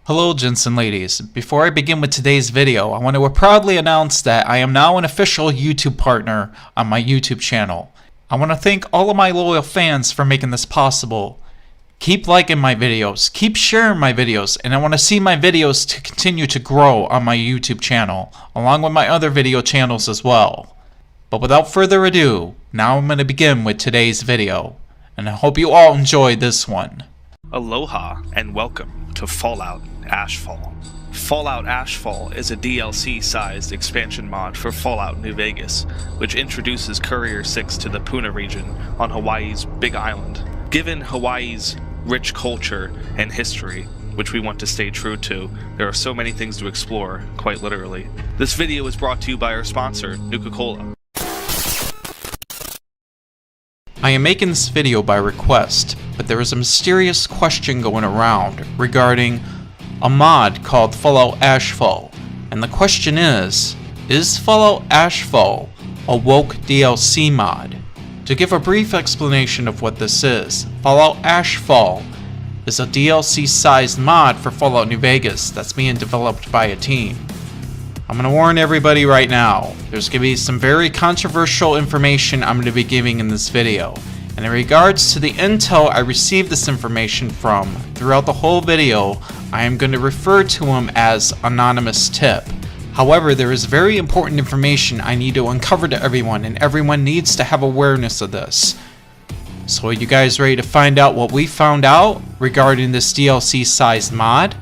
Hello gents and ladies, before I begin with today's video, I want to proudly announce that I am now an official YouTube partner on my YouTube channel. I want to thank all of my loyal fans for making this possible. Keep liking my videos, keep sharing my videos, and I want to see my videos to continue to grow on my YouTube channel, along with my other video channels as well. But without further ado, now I'm going to begin with today's video, and I hope you all enjoy this one. Aloha and welcome to Fallout Ashfall. Fallout Ashfall is a DLC-sized expansion mod for Fallout New Vegas, which introduces Courier 6 to the Puna region on Hawaii's Big Island. Given Hawaii's rich culture and history, which we want to stay true to, there are so many things to explore, quite literally. This video is brought to you by our sponsor, Nuka-Cola. I am making this video by request, but there is a mysterious question going around regarding a mod called Fallout Ashfall, and the question is Fallout Ashfall a woke DLC mod? To give a brief explanation of what this is, Fallout Ashfall is a DLC-sized mod for Fallout New Vegas that's being developed by a team. I'm going to warn everybody right now, there's going to be some very controversial information I'm going to be giving in this video. And in regards to the intel I received this information from, throughout the whole video, I am going to refer to him as Anonymous Tip. However, there is very important information I need to uncover to everyone, and everyone needs to have awareness of this. So are you guys ready to find out what we found out regarding this DLC-sized mod?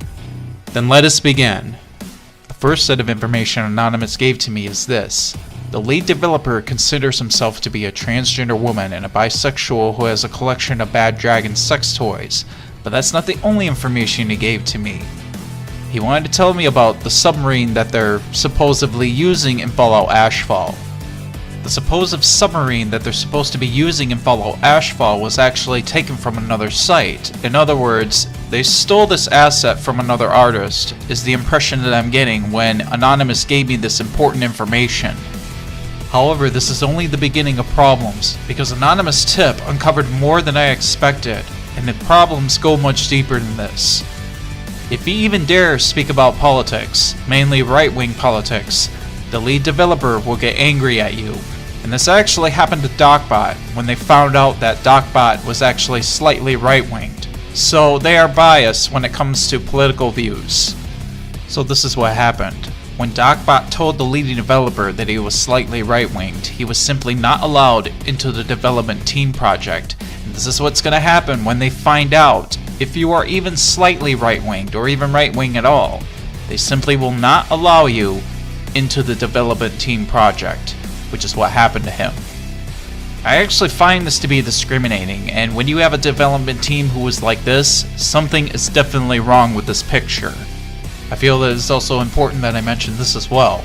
Then let us begin. The first set of information Anonymous gave to me is this. The lead developer considers himself to be a transgender woman and a bisexual who has a collection of bad dragon sex toys, but that's not the only information he gave to me. He wanted to tell me about the submarine that they're supposedly using in Fallout Ashfall. The supposed submarine that they're supposed to be using in Fallout Ashfall was actually taken from another site. In other words, they stole this asset from another artist, is the impression that I'm getting when Anonymous gave me this important information. However, this is only the beginning of problems, because Anonymous Tip uncovered more than I expected, and the problems go much deeper than this. If you even dare speak about politics, mainly right-wing politics, the lead developer will get angry at you. And this actually happened to DocBot when they found out that DocBot was actually slightly right-winged. So they are biased when it comes to political views. So this is what happened. When DocBot told the leading developer that he was slightly right-winged, he was simply not allowed into the development team project. And this is what's going to happen when they find out if you are even slightly right-winged or even right-wing at all. They simply will not allow you into the development team project, which is what happened to him. I actually find this to be discriminating, and when you have a development team who is like this, something is definitely wrong with this picture. I feel that it's also important that I mention this as well.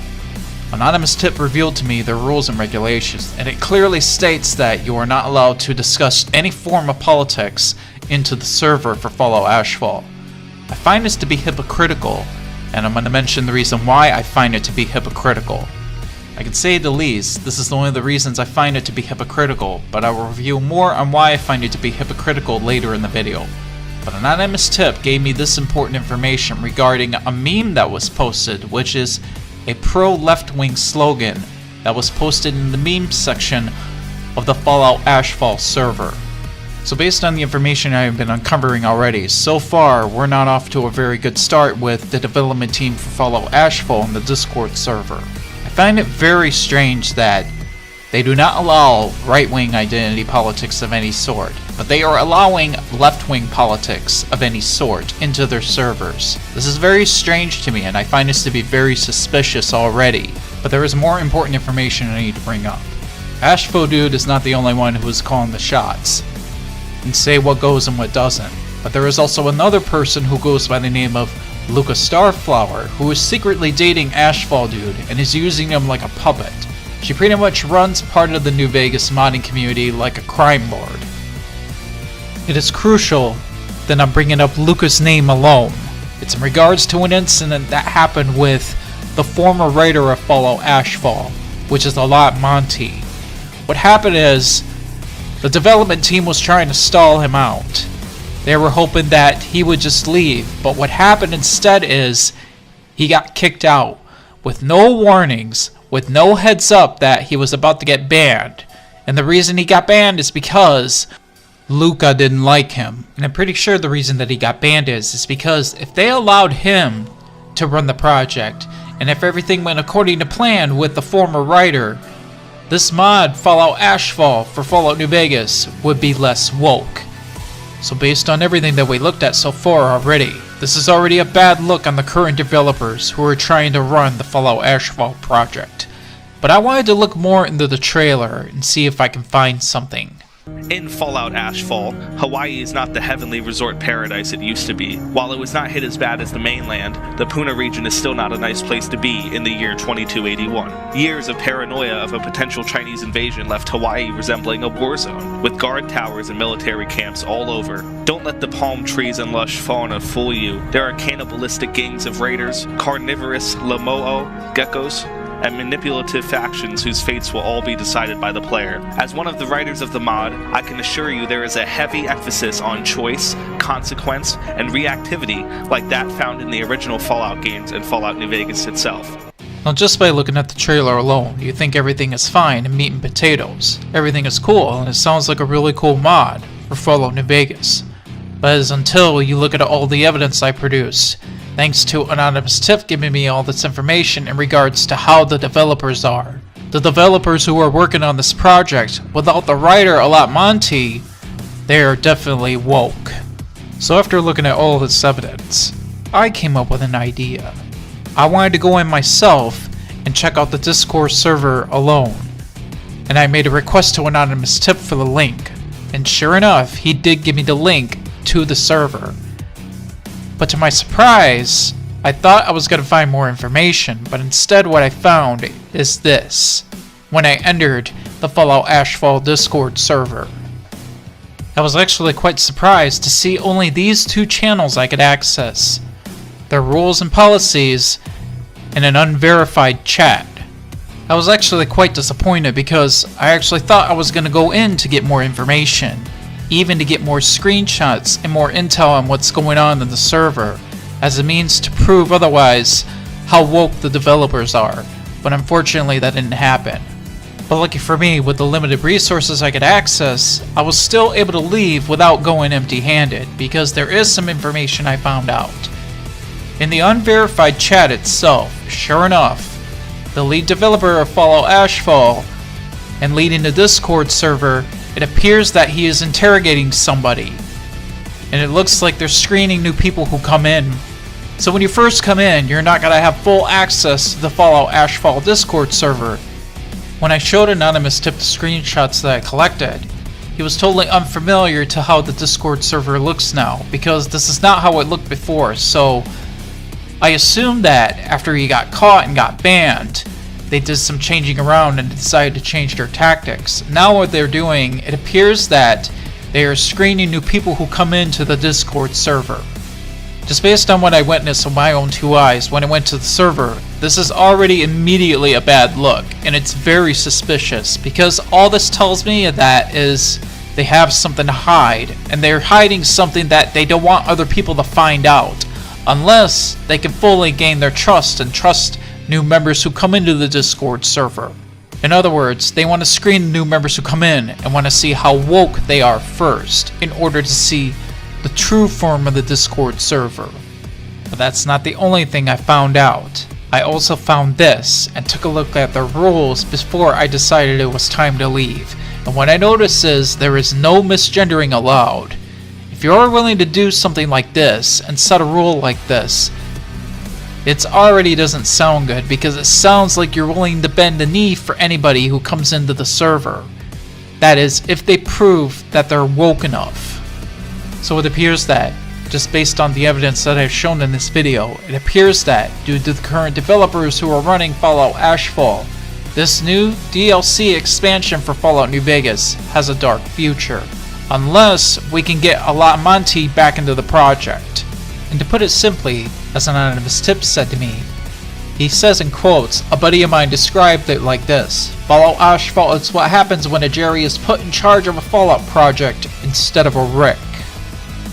Anonymous Tip revealed to me their rules and regulations, and it clearly states that you are not allowed to discuss any form of politics into the server for Fallout Ashfall. I find this to be hypocritical, and I'm going to mention the reason why I find it to be hypocritical. I can say the least, this is one of the reasons I find it to be hypocritical, but I will review more on why I find it to be hypocritical later in the video. But Anonymous Tip gave me this important information regarding a meme that was posted, which is a pro-left-wing slogan that was posted in the meme section of the Fallout Ashfall server. So based on the information I have been uncovering already, so far we're not off to a very good start with the development team for Fallout Ashfall in the Discord server. I find it very strange that they do not allow right-wing identity politics of any sort, but they are allowing left-wing politics of any sort into their servers. This is very strange to me, and I find this to be very suspicious already. But there is more important information I need to bring up. Ashfall Dude is not the only one who is calling the shots and say what goes and what doesn't, but there is also another person who goes by the name of Luca Starflower, who is secretly dating Ashfall Dude and is using him like a puppet. She pretty much runs part of the New Vegas modding community like a crime lord. It is crucial that I'm bringing up Luca's name alone. It's in regards to an incident that happened with the former writer of Fallout Ashfall, which is Allout Monte. What happened is, the development team was trying to stall him out. They were hoping that he would just leave, but what happened instead is he got kicked out with no warnings, with no heads up that he was about to get banned. And the reason he got banned is because Luca didn't like him. And I'm pretty sure the reason that he got banned is because if they allowed him to run the project, and if everything went according to plan with the former writer, this mod, Fallout Ashfall for Fallout New Vegas, would be less woke. So based on everything that we looked at so far already, this is already a bad look on the current developers who are trying to run the Fallout Ashfall project. But I wanted to look more into the trailer and see if I can find something. In Fallout Ashfall, Hawaii is not the heavenly resort paradise it used to be. While it was not hit as bad as the mainland, the Puna region is still not a nice place to be in the year 2281. Years of paranoia of a potential Chinese invasion left Hawaii resembling a war zone, with guard towers and military camps all over. Don't let the palm trees and lush fauna fool you. There are cannibalistic gangs of raiders, carnivorous Lamo'o geckos, and manipulative factions whose fates will all be decided by the player. As one of the writers of the mod, I can assure you there is a heavy emphasis on choice, consequence, and reactivity like that found in the original Fallout games and Fallout New Vegas itself. Now just by looking at the trailer alone, you think everything is fine and meat and potatoes. Everything is cool and it sounds like a really cool mod for Fallout New Vegas. But it's until you look at all the evidence I produced, thanks to Anonymous0t giving me all this information in regards to how the developers are. The developers who are working on this project, without the writer Allout Monte, they are definitely woke. So after looking at all this evidence, I came up with an idea. I wanted to go in myself and check out the Discord server alone. And I made a request to Anonymous0t for the link. And sure enough, he did give me the link to the server. But to my surprise, I thought I was going to find more information, but instead what I found is this, when I entered the Fallout Ashfall Discord server. I was actually quite surprised to see only these two channels I could access, their rules and policies, and an unverified chat. I was actually quite disappointed because I actually thought I was going to go in to get more information, even to get more screenshots and more intel on what's going on in the server, as a means to prove otherwise how woke the developers are, but unfortunately that didn't happen. But lucky for me, with the limited resources I could access, I was still able to leave without going empty-handed, because there is some information I found out. In the unverified chat itself, sure enough, the lead developer of Fallout Ashfall and leading the Discord server, it appears that he is interrogating somebody, and it looks like they're screening new people who come in. So when you first come in, you're not going to have full access to the Fallout Ashfall Discord server. When I showed Anonymous0t the screenshots that I collected, he was totally unfamiliar to how the Discord server looks now, because this is not how it looked before. So I assumed that after he got caught and got banned, they did some changing around and decided to change their tactics. Now what they're doing, it appears that they are screening new people who come into the Discord server. Just based on what I witnessed with my own two eyes when I went to the server, this is already immediately a bad look, and it's very suspicious, because all this tells me that is they have something to hide, and they're hiding something that they don't want other people to find out, unless they can fully gain their trust and trust new members who come into the Discord server. In other words, they want to screen new members who come in and want to see how woke they are first, in order to see the true form of the Discord server. But that's not the only thing I found out. I also found this, and took a look at the rules before I decided it was time to leave. And what I noticed is there is no misgendering allowed. If you're willing to do something like this, and set a rule like this, it already doesn't sound good, because it sounds like you're willing to bend the knee for anybody who comes into the server. That is, if they prove that they're woke enough. So it appears that, just based on the evidence that I've shown in this video, it appears that, due to the current developers who are running Fallout Ashfall, this new DLC expansion for Fallout New Vegas has a dark future, unless we can get Allout Monte back into the project. And to put it simply, as Anonymous0t said to me, he says in quotes, a buddy of mine described it like this: Fallout Ashfall is what happens when a Jerry is put in charge of a Fallout project instead of a Rick.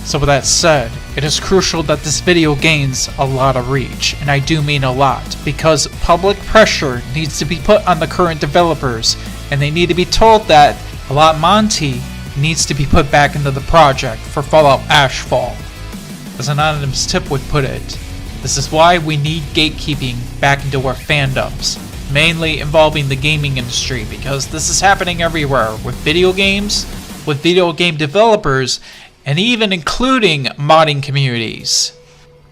So with that said, it is crucial that this video gains a lot of reach, and I do mean a lot, because public pressure needs to be put on the current developers, and they need to be told that Allout Monte needs to be put back into the project for Fallout Ashfall. As an anonymous tip would put it, this is why we need gatekeeping back into our fandoms, mainly involving the gaming industry, because this is happening everywhere with video games, with video game developers, and even including modding communities.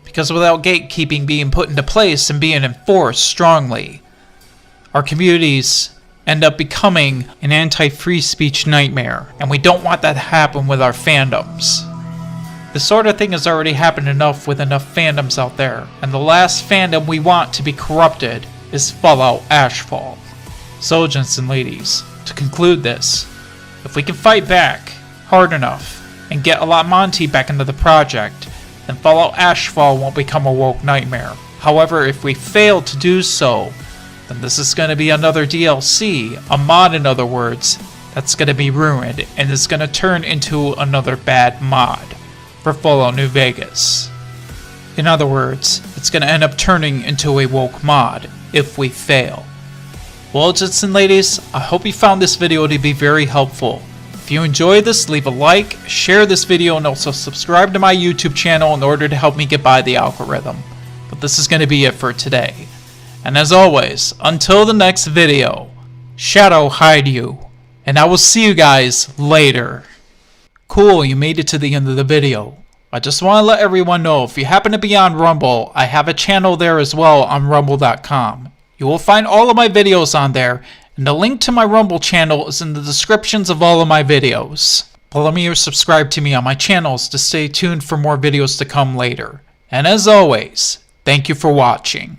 Because without gatekeeping being put into place and being enforced strongly, our communities end up becoming an anti-free speech nightmare, and we don't want that to happen with our fandoms. This sort of thing has already happened enough with enough fandoms out there, and the last fandom we want to be corrupted is Fallout Ashfall. So, gents and ladies, to conclude this, if we can fight back hard enough and get Allout Monte back into the project, then Fallout Ashfall won't become a woke nightmare. However, if we fail to do so, then this is going to be another DLC, a mod in other words, that's going to be ruined and is going to turn into another bad mod for Fallout New Vegas. In other words, it's going to end up turning into a woke mod if we fail. Well, gents and ladies, I hope you found this video to be very helpful. If you enjoyed this, leave a like, share this video, and also subscribe to my YouTube channel in order to help me get by the algorithm. But this is going to be it for today. And as always, until the next video, Shadow hide you, and I will see you guys later. Cool, you made it to the end of the video. I just want to let everyone know, if you happen to be on Rumble, I have a channel there as well on rumble.com. You will find all of my videos on there, and the link to my Rumble channel is in the descriptions of all of my videos. Follow me or subscribe to me on my channels to stay tuned for more videos to come later. And as always, thank you for watching.